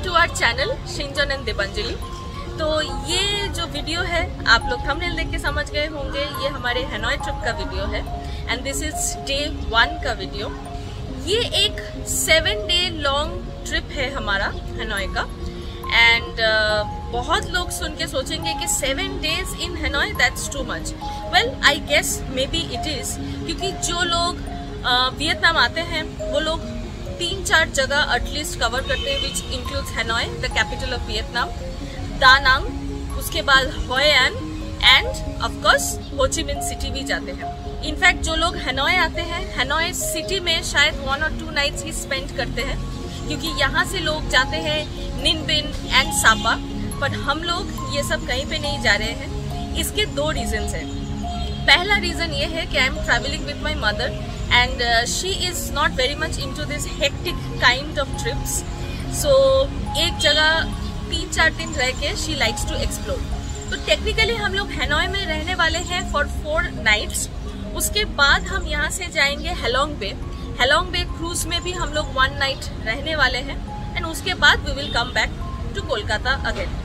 To our channel Shinjan and Deepanjali. तो ये जो वीडियो है आप लोग थंबनेल देख के समझ गए होंगे, ये हमारे हैनोई ट्रिप का वीडियो है एंड दिस इज डे 1 का वीडियो। ये एक 7 डे लॉन्ग ट्रिप है हमारा हैनोई का एंड बहुत लोग सुन के सोचेंगे कि 7 days in Hanoi that's too much. Well I guess maybe it is, क्योंकि जो लोग वियतनाम आते हैं वो लोग 3-4 जगह एटलीस्ट कवर करते हैं, which includes Hanoi the capital of Vietnam, Da Nang, उसके बाद होय एन एंड ऑफ कोर्स हो ची मिन सिटी भी जाते हैं। इनफैक्ट जो लोग हैनोई आते हैं, हैनोई सिटी में शायद 1 और 2 नाइट्स ही स्पेंड करते हैं, क्योंकि यहाँ से लोग जाते हैं निन बिन एंड सापा, पर हम लोग ये सब कहीं पे नहीं जा रहे हैं। इसके 2 रीजंस हैं। पहला रीजन ये है कि I am travelling with my mother and she is not very much into this hectic kind of trips, so एक जगह 3-4 दिन रह के she likes to explore। तो टेक्निकली हम लोग हैनोई में रहने वाले हैं for 4 nights। उसके बाद हम यहाँ से जाएंगे हेलोंग बे। हेलोंग बे क्रूज में भी हम लोग 1 night रहने वाले हैं एंड उसके बाद we will come back to Kolkata again,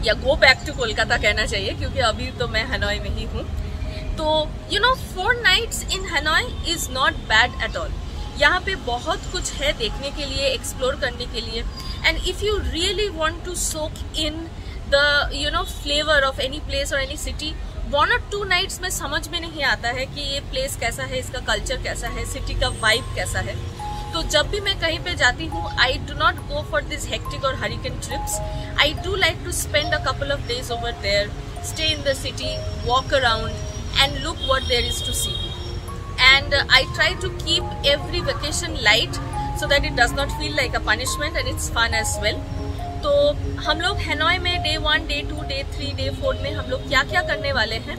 या go back to कोलकाता कहना चाहिए, क्योंकि अभी तो मैं हैनोई में ही हूँ। तो 4 nights in Hanoi is not bad at all. यहाँ पे बहुत कुछ है देखने के लिए, एक्सप्लोर करने के लिए, and if you really want to soak in the flavour of any place और एनी सिटी, 1 और 2 nights में समझ में नहीं आता है कि ये प्लेस कैसा है, इसका कल्चर कैसा है, सिटी का वाइब कैसा है। तो जब भी मैं कहीं पे जाती हूँ, I do not go for this hectic और hurricane trips. I do like to spend a couple of days over there, stay in the city, walk around and look what there is to see, and I try to keep every vacation light so that it does not feel like a punishment and it's fun as well। तो हम लोग हैनोई में day 1, day 2, day 3, day 4 में हम लोग क्या क्या करने वाले हैं,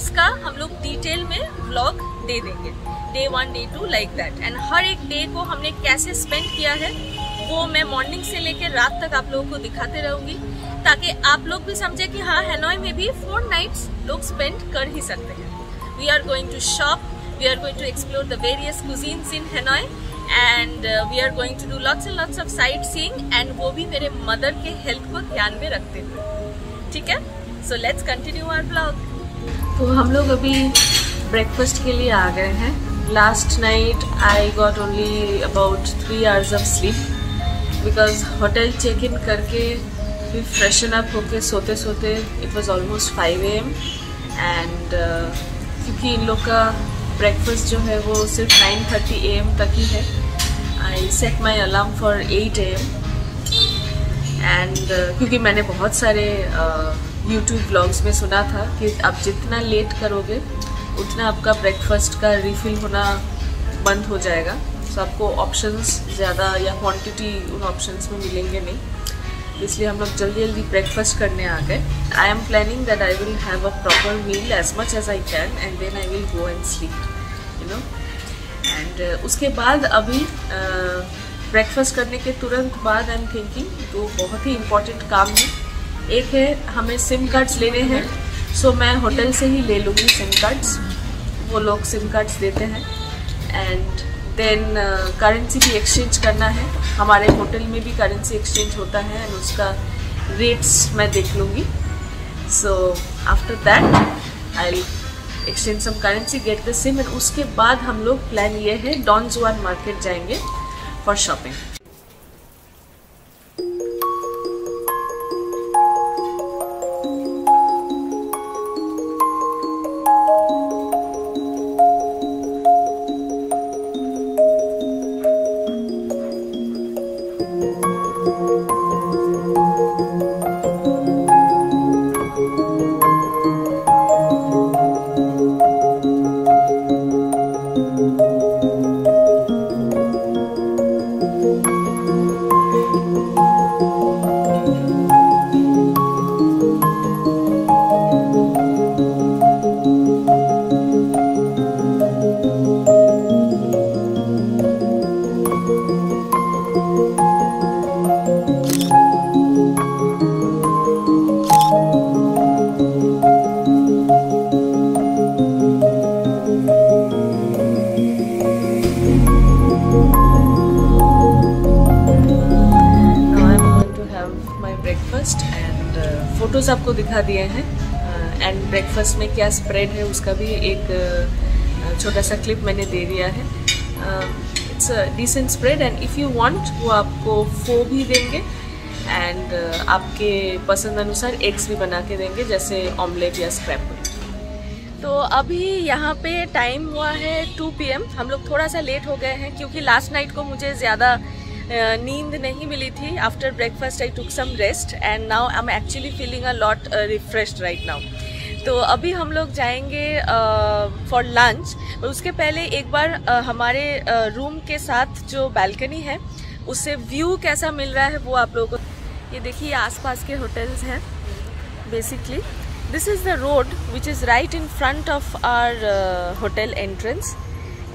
इसका हम लोग डिटेल में व्लॉग दे देंगे, day 1, day 2 like that. And हर एक डे को हमने कैसे स्पेंड किया है वो मैं मॉर्निंग से लेकर रात तक आप लोगों को दिखाते रहूंगी, ताकि आप लोग भी समझे कि हाँ, हैनोई में भी 4 nights लोग स्पेंड कर ही सकते हैं। We are going to shop, we are going to explore the various cuisines in Hanoi and we are going to do lots and lots of sightseeing, and वो भी मेरे मदर के health को ध्यान में रखते हुए। ठीक है, so let's continue our blog. तो हम लोग अभी ब्रेकफास्ट के लिए आ गए हैं। Last night I got only about 3 hours of sleep, because hotel check in करके फिर फ्रेशन अप होके सोते सोते it was almost 5 AM and क्योंकि इन लोग का ब्रेकफास्ट जो है वो सिर्फ 9:30 AM तक ही है, I set my alarm for 8 AM and क्योंकि मैंने बहुत सारे यूट्यूब व्लॉग्स में सुना था कि आप जितना लेट करोगे उतना आपका ब्रेकफास्ट का रिफिल होना बंद हो जाएगा, तो आपको ऑप्शंस ज़्यादा या क्वांटिटी उन ऑप्शंस में मिलेंगे नहीं, इसलिए हम लोग जल्दी जल्दी ब्रेकफास्ट करने आ गए। I am planning that I will have a proper meal as much as I can and then I will go and sleep एंड उसके बाद अभी ब्रेकफास्ट करने के तुरंत बाद आई एम थिंकिंग 2 बहुत ही इम्पॉर्टेंट काम है। एक है हमें सिम कार्ड्स लेने हैं, सो मैं होटल से ही ले लूँगी सिम कार्ड्स, वो लोग सिम कार्ड्स देते हैं, एंड देन करेंसी भी एक्सचेंज करना है। हमारे होटल में भी करेंसी एक्सचेंज होता है एंड उसका रेट्स मैं देख लूँगी। So after that I exchange some currency, get the sim, and उसके बाद हम लोग प्लान ये है डॉन जुआन मार्केट जाएंगे फॉर शॉपिंग। फ़ोटोज़ आपको दिखा दिए हैं एंड ब्रेकफास्ट में क्या स्प्रेड है उसका भी एक छोटा सा क्लिप मैंने दे दिया है। It's a decent spread and if you want वो आपको फो भी देंगे एंड आपके पसंद अनुसार एग्स भी बना के देंगे, जैसे ऑमलेट या स्क्रैम्बल। तो अभी यहाँ पे टाइम हुआ है 2 PM। हम लोग थोड़ा सा लेट हो गए हैं क्योंकि लास्ट नाइट को मुझे ज़्यादा नींद नहीं मिली थी। After breakfast I took some rest and now I am actually feeling a lot refreshed right now. तो अभी हम लोग जाएंगे फॉर लंच, और उसके पहले एक बार हमारे रूम के साथ जो बालकनी है उससे व्यू कैसा मिल रहा है वो आप लोगों को। ये देखिए आसपास के होटल्स हैं। Basically this is the road which is right in front of our hotel entrance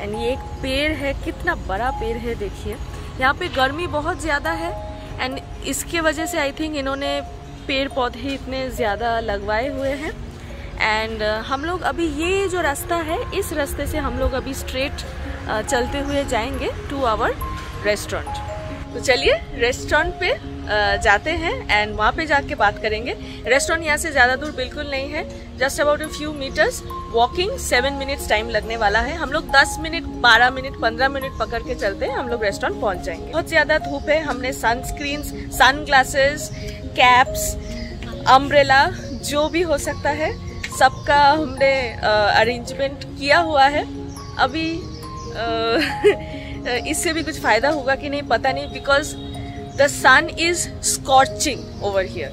and ये एक पेड़ है, कितना बड़ा पेड़ है देखिए। यहाँ पे गर्मी बहुत ज़्यादा है एंड इसके वजह से आई थिंक इन्होंने पेड़ पौधे इतने ज़्यादा लगवाए हुए हैं। एंड हम लोग अभी ये जो रास्ता है इस रास्ते से हम लोग अभी स्ट्रेट चलते हुए जाएंगे टू आवर रेस्टोरेंट। तो चलिए रेस्टोरेंट पे जाते हैं एंड वहाँ पे जाके बात करेंगे। रेस्टोरेंट यहाँ से ज़्यादा दूर बिल्कुल नहीं है, just about a few metres walking. 7 minutes time लगने वाला है। हम लोग 10 मिनट 12 मिनट 15 मिनट पकड़ के चलते हैं, हम लोग रेस्टोरेंट पहुँच जाएंगे। बहुत ज़्यादा धूप है, हमने sunscreen, sun glasses, caps, umbrella जो भी हो सकता है सबका हमने अरेंजमेंट किया हुआ है। अभी इससे भी कुछ फ़ायदा होगा कि नहीं पता नहीं, because the sun is scorching over here.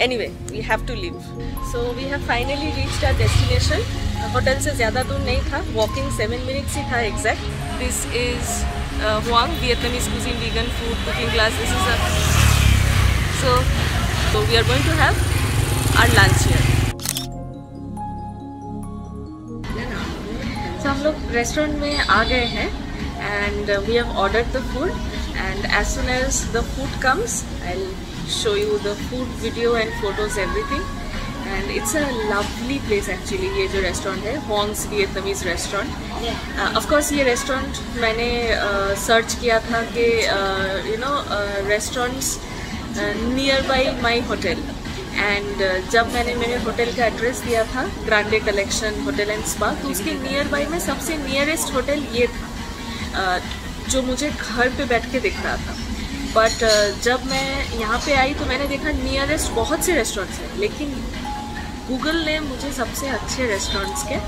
Anyway, we have to leave. So we have finally reached our destination. Hotel से ज़्यादा दूर नहीं था, walking 7 minutes ही था exact. This is Hoang Vietnamese cuisine, vegan food, cooking class. This is a so we are going to have our lunch here. So हम लोग restaurant में आ गए हैं and we have ordered the food. And as soon as the food comes, I'll show you the food video and photos, everything. And it's a lovely place actually. ये जो restaurant है, Hoang's Vietnamese restaurant. Of course ये restaurant मैंने search किया था कि restaurants nearby my hotel. And जब मैंने मेरे होटल का एड्रेस दिया था, Grande collection hotel and spa, तो उसके नियरबाई में सबसे नियरेस्ट होटल ये था जो मुझे घर पे बैठ के दिख रहा था। बट जब मैं यहाँ पे आई तो मैंने देखा नियरेस्ट बहुत से रेस्टोरेंट्स हैं, लेकिन गूगल ने मुझे सबसे अच्छे रेस्टोरेंट्स के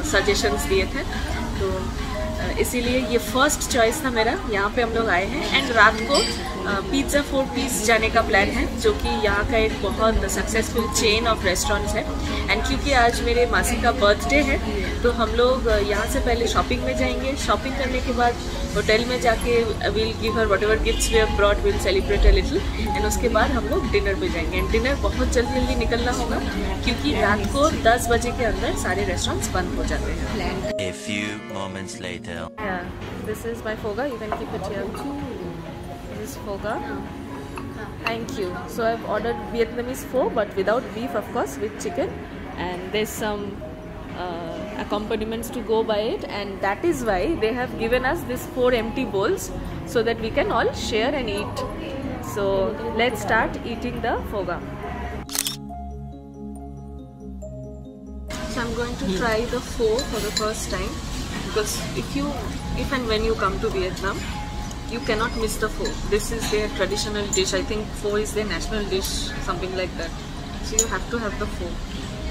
सजेशंस दिए थे, तो इसीलिए ये फर्स्ट चॉइस था मेरा। यहाँ पे हम लोग आए हैं एंड रात को पिज़्ज़ा 4 पीस जाने का प्लान है, जो कि यहाँ का एक बहुत सक्सेसफुल चेन ऑफ रेस्टोरेंट्स है। एंड क्योंकि आज मेरे मासी का बर्थडे है तो हम लोग यहाँ से पहले शॉपिंग में जाएंगे। शॉपिंग करने के बाद होटल में जाके will give her whatever gifts we have brought, will celebrate a little and उसके बाद हम लोग डिनर पे जाएंगे। एंड डिनर बहुत जल्दी निकलना होगा क्योंकि रात को 10 बजे के अंदर सारे रेस्टोरेंट्स बंद हो जाते हैं। A few moments later. Yeah, this is my foga. You can keep it here. This is foga. Thank you. So I've ordered Vietnamese pho, but without beef, of course, with chicken, and there's some accompaniments to go by it, and that is why they have given us these 4 empty bowls so that we can all share and eat. So let's start eating the foga. So I'm going to try the pho for the first time, because if and when you come to Vietnam, you cannot miss the pho. This is their traditional dish. I think pho is their national dish, something like that. So you have to have the pho,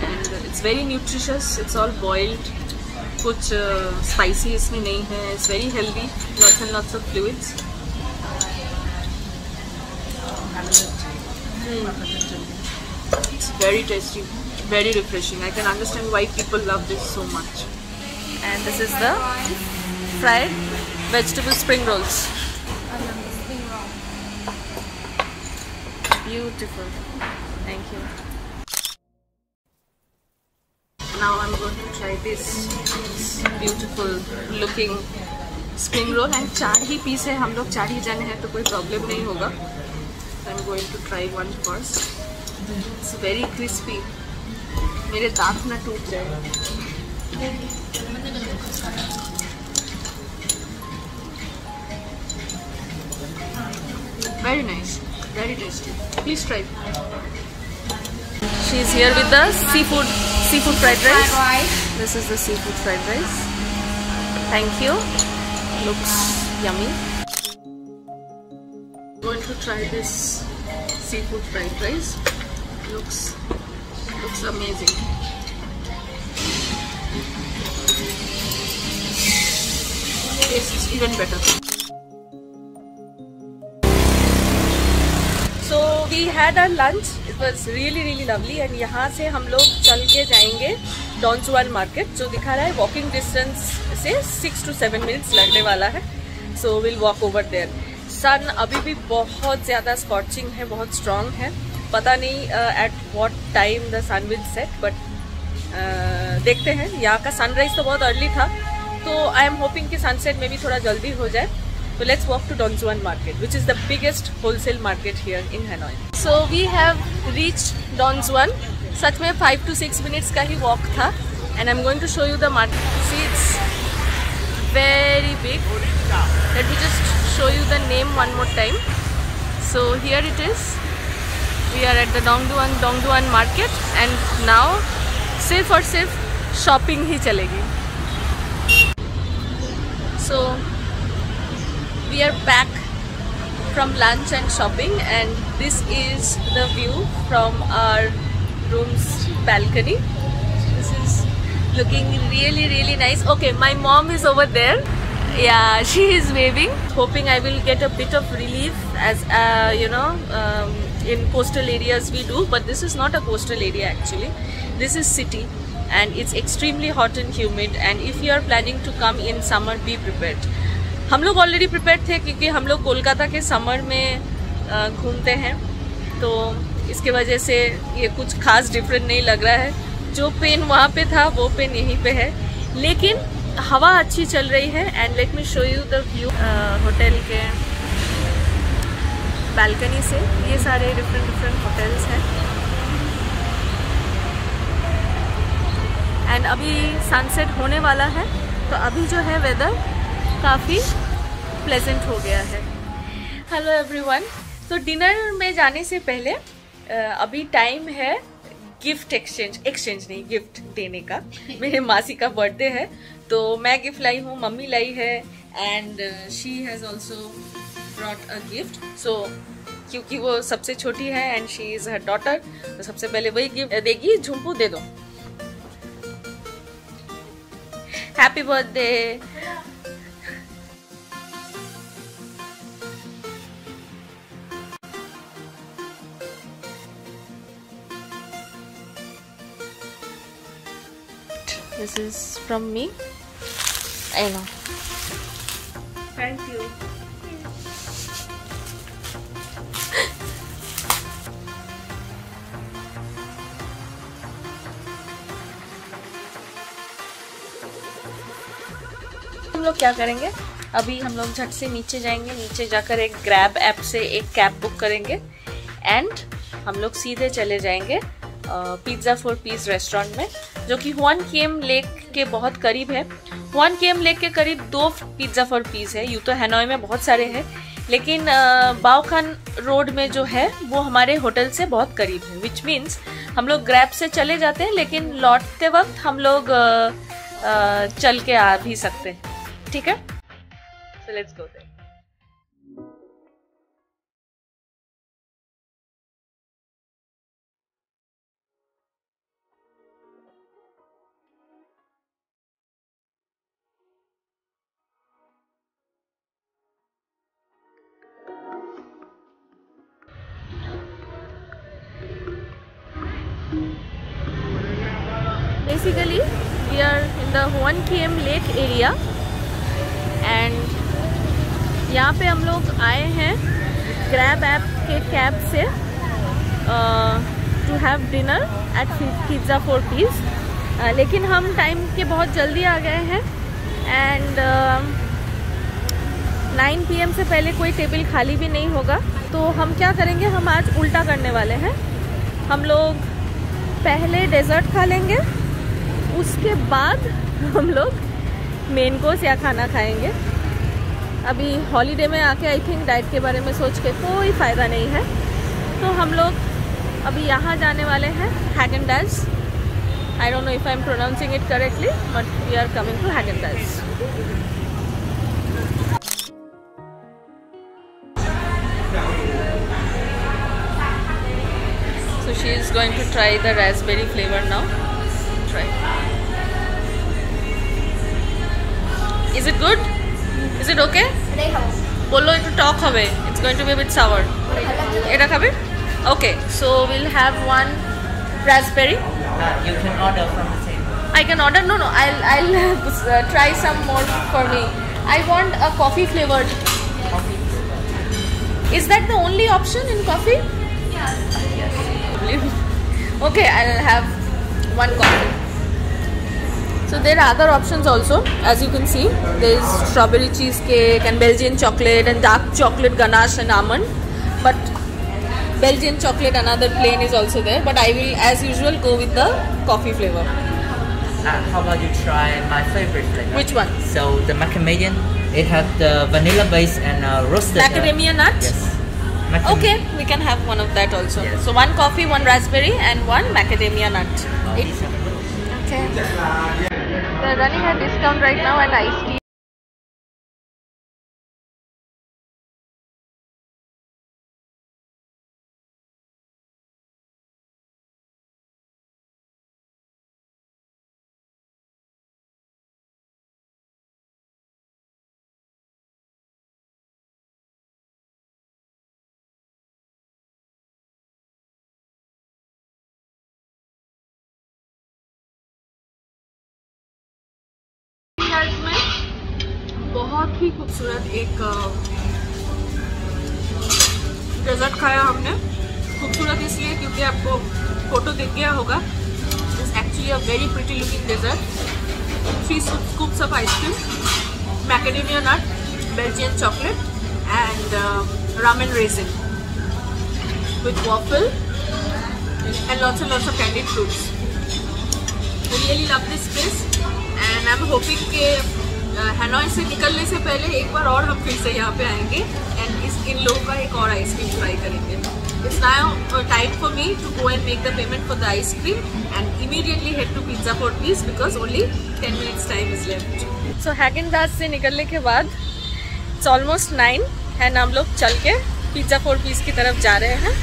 and it's very nutritious. It's all boiled. कुछ spicy इसमें नहीं है. It's very healthy. Lots and lots of fluids. It's very tasty, very refreshing. I can understand why people love this so much. And this is the fried vegetable spring rolls. Beautiful. Thank you. Now I'm going to try this beautiful looking spring roll. And 4 ही piece है, हम लोग 4 ही जने हैं तो कोई problem नहीं होगा. So I'm going to try one first. It's very crispy. मेरे दांत ना टूट जाए. Very nice. Very tasty. Please try. She is here with the seafood fried rice. This is the seafood fried rice. Thank you. Looks yummy. Going to try this seafood fried rice. Looks amazing. Tastes even better. So we had our lunch. It was really lovely. And यहाँ से हम लोग चल के जाएंगे don जुआन market, जो दिखा रहा है वॉकिंग डिस्टेंस से 6 to 7 मिनट्स लगने वाला है. So will walk over there. Sun अभी भी बहुत ज़्यादा स्कॉचिंग है, बहुत स्ट्रॉन्ग है. पता नहीं at what time the sun will set, but देखते हैं. यहाँ का सनराइज तो बहुत अर्ली था, तो आई एम होपिंग कि सनसेट में भी थोड़ा जल्दी हो जाए. So let's walk to Don Juan Market, which is the biggest wholesale market here in Hanoi. So we have reached Don Juan. सच में 5 to 6 minutes का ही walk था, and I'm going to show you the market. See, it's very big. Let me just show you the name one more time. So here it is. We are at the Don Juan Market, and now सिर्फ और सिर्फ shopping ही चलेगी. So we are back from lunch and shopping, and this is the view from our room's balcony. This is looking really nice. Okay, my mom is over there. Yeah, she is waving. Hoping I will get a bit of relief, as in coastal areas we do, but this is not a coastal area actually. This is city, and it's extremely hot and humid, and if you are planning to come in summer, be prepared. हम लोग already prepared थे, क्योंकि हम लोग कोलकाता के summer में घूमते हैं, तो इसके वजह से ये कुछ खास डिफरेंट नहीं लग रहा है. जो पेन वहाँ पे था वो पेन यहीं पे है, लेकिन हवा अच्छी चल रही है. And let me show you the view hotel के बालकनी से. ये सारे डिफरेंट होटल्स हैं, एंड अभी सनसेट होने वाला है, तो अभी जो है वेदर काफ़ी प्लेजेंट हो गया है. Hello everyone. तो डिनर में जाने से पहले अभी टाइम है गिफ्ट एक्सचेंज नहीं, गिफ्ट देने का. मेरे मासी का बर्थडे है, तो मैं गिफ्ट लाई हूँ, मम्मी लाई है, and she has also brought a gift. So क्योंकि वो सबसे छोटी है and she is her daughter, तो सबसे पहले वही गिफ्ट देगी. झुम्पू दे दो. Happy birthday. This is from me. I know. Thank you. हम लोग क्या करेंगे, अभी हम लोग झट से नीचे जाएंगे. नीचे जाकर एक ग्रैब ऐप से एक कैब बुक करेंगे, एंड हम लोग सीधे चले जाएंगे पिज्ज़ा फॉर पीस रेस्टोरेंट में, जो कि हुआन किएम लेक के बहुत करीब है. हुआन किएम लेक के करीब 2 पिज्ज़ा फॉर पीस है. यूँ तो हैनोई में बहुत सारे हैं, लेकिन बाओखान रोड में जो है वो हमारे होटल से बहुत करीब है, विच मीन्स हम लोग ग्रैब से चले जाते हैं, लेकिन लौटते वक्त हम लोग चल के आ भी सकते हैं. ठीक है, so let's go there. Basically, we are in the Huan Kiem Lake area, and यहाँ पे हम लोग आए हैं ग्रैब ऐप के कैब से to have dinner at Pizza four piece. लेकिन हम टाइम के बहुत जल्दी आ गए हैं, एंड 9 PM से पहले कोई टेबल खाली भी नहीं होगा. तो हम क्या करेंगे, हम आज उल्टा करने वाले हैं. हम लोग पहले डेजर्ट खा लेंगे, उसके बाद हम लोग मेन कोर्स या खाना खाएंगे. अभी हॉलीडे में आके आई थिंक डाइट के बारे में सोच के कोई फ़ायदा नहीं है। तो हम लोग अभी यहाँ जाने वाले हैं Häagen-Dazs। I don't know if I'm pronouncing it correctly, but we are coming to Häagen-Dazs. So she is going to try the raspberry flavor now. Try. Is it good? Is it okay? Bolo ekটু টক হবে. It's going to be a bit sour. এটা খাবে? Okay. So we'll have one raspberry. You can order from the table. I can order. No. I'll try some more for me. I want a coffee flavored. Coffee. Is that the only option in coffee? Yes. Okay, I'll have one coffee. So there are other options also. As you can see, there is strawberry cheesecake and Belgian chocolate and dark chocolate ganache and almond. But Belgian chocolate, another plain, is also there. But I will, as usual, go with the coffee flavor. How about you try my favorite flavor? Which one? So the macadamia, it has the vanilla base and roasted. Macadamia nut? Yes. Okay, we can have one of that also. Yes. So one coffee, one raspberry, and one macadamia nut. Okay. They're running a discount right now and iced tea. में बहुत ही खूबसूरत एक desert खाया हमने। खूबसूरत इसलिए क्योंकि आपको फोटो दिख गया होगा। It's actually a very pretty looking dessert. 3 scoops of ice cream, macadamia nut, Belgian chocolate and ramen raisin with waffle and lots of candied fruits. I really love this place and I'm hoping कि हैनोई से निकलने से पहले एक बार और हम फिर से यहाँ पे आएंगे एंड इन लोगों का एक और आइसक्रीम ट्राई करेंगे। It's now time for me to go and make the payment for the ice cream and immediately head to Pizza 4 Piece because only 10 minutes time is left. So Häagen-Dazs से निकलने के बाद it's almost 9 and हम लोग चल के Pizza 4 Piece की तरफ जा रहे हैं।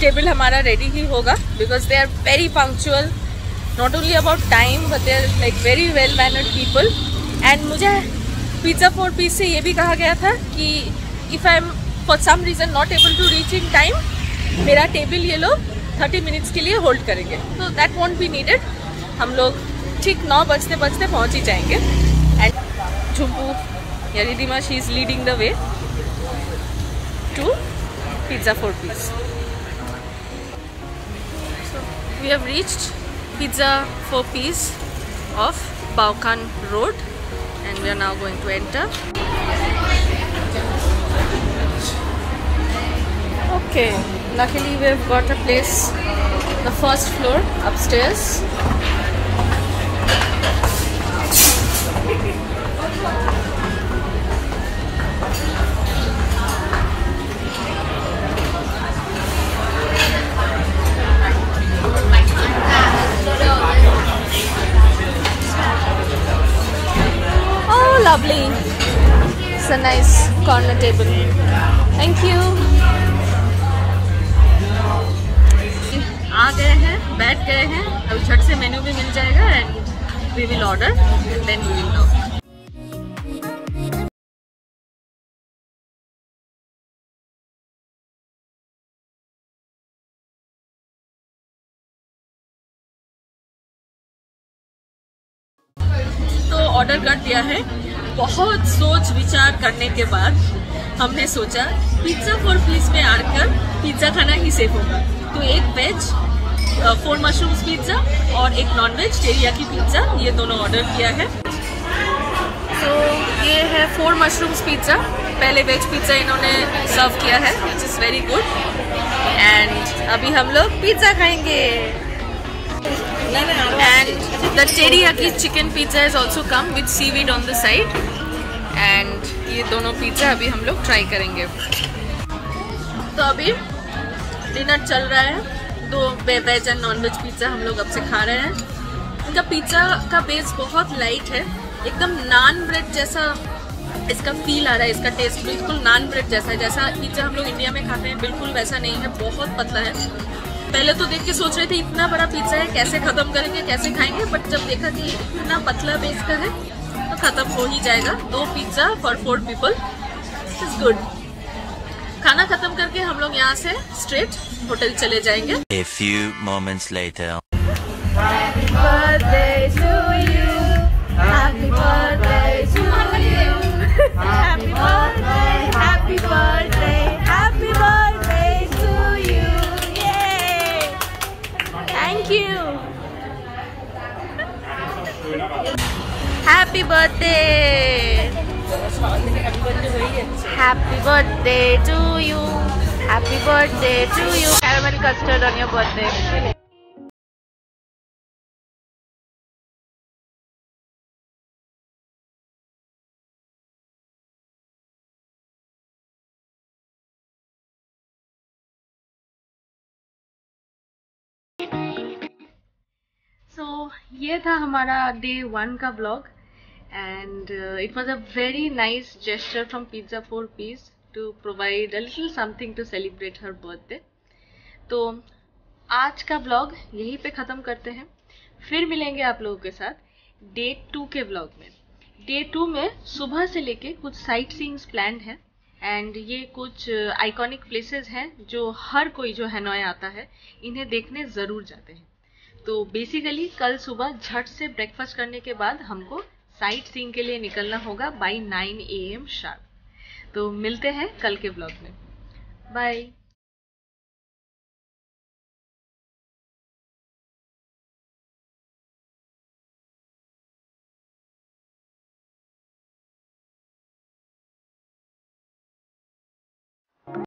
टेबल हमारा रेडी ही होगा because they are very punctual. Not only about time but they are like very well mannered people and मुझे Pizza 4 Piece से ये भी कहा गया था कि if I am for some reason not able to reach in time मेरा table ये लोग 30 minutes के लिए होल्ड करेंगे। So that won't be needed. हम लोग ठीक 9 बजते बजते पहुँच ही जाएंगे। एंड झुम्पू या Ridhima she is leading the way to Pizza 4 Piece. So we have reached Pizza 4 Piece of Baukan Road and we are now going to enter. Okay, luckily we've got a place, the first floor upstairs. Lovely. It's a nice corner table. Thank you. आ गए हैं, बैठ गए हैं। अब झट से menu भी मिल जाएगा and we will order and then we will know. तो ऑर्डर कर दिया है। बहुत सोच विचार करने के बाद हमने सोचा Pizza 4 Piece में आकर पिज्ज़ा खाना ही सेफ होगा। तो एक वेज 4 मशरूम्स पिज्ज़ा और एक नॉन वेज टेरियाकी पिज्ज़ा, ये दोनों ऑर्डर किया है। तो ये है 4 मशरूम्स पिज्ज़ा। पहले वेज पिज्ज़ा इन्होंने सर्व किया है which is very good and अभी हम लोग पिज्ज़ा खाएंगे। And the teriyaki chicken pizza has also come with seaweed on the side and ये दोनों पिज़्ज़ा अभी हम लोग ट्राई करेंगे। तो अभी डिनर चल रहा है, 2 veg and non veg pizza हम लोग अब से खा रहे हैं। इनका पिज़्ज़ा का बेस बहुत लाइट है, एकदम नान ब्रेड जैसा इसका फील आ रहा है। इसका टेस्ट बिल्कुल नान ब्रेड जैसा है, जैसा पिज़्ज़ा हम लोग इंडिया में खाते हैं बिल्कुल वैसा नहीं है, बहुत पतला है। पहले तो देख के सोच रहे थे इतना बड़ा पिज़्ज़ा है कैसे ख़त्म करेंगे, कैसे खाएंगे, बट जब देखा कि इतना पतला बेस का है तो ख़त्म हो ही जाएगा। 2 pizza for 4 people is good. खाना ख़त्म करके हम लोग यहाँ से स्ट्रेट होटल चले जाएंगे। A few moments later. Happy birthday to you. Happy birthday to you. Happy birthday, happy birthday, happy birthday to you. Yay! Thank you. Happy birthday. Happy birthday to you. Happy birthday to you. Caramel custard on your birthday. So ये था हमारा day 1 का blog and it was a very nice gesture from pizza 4 piece to provide a little something to celebrate her birthday. तो आज का blog यहीं पे ख़त्म करते हैं, फिर मिलेंगे आप लोगों के साथ डे 2 के ब्लॉग में। डे 2 में सुबह से लेके कुछ साइट सीइंग्स प्लान्ड है एंड ये कुछ आइकॉनिक प्लेसेस हैं जो हर कोई जो हैनोई आता है इन्हें देखने ज़रूर जाते हैं। तो बेसिकली कल सुबह झट से ब्रेकफास्ट करने के बाद हमको साइट सीइंग के लिए निकलना होगा बाय 9 AM शार्प। तो मिलते हैं कल के ब्लॉग में। बाय।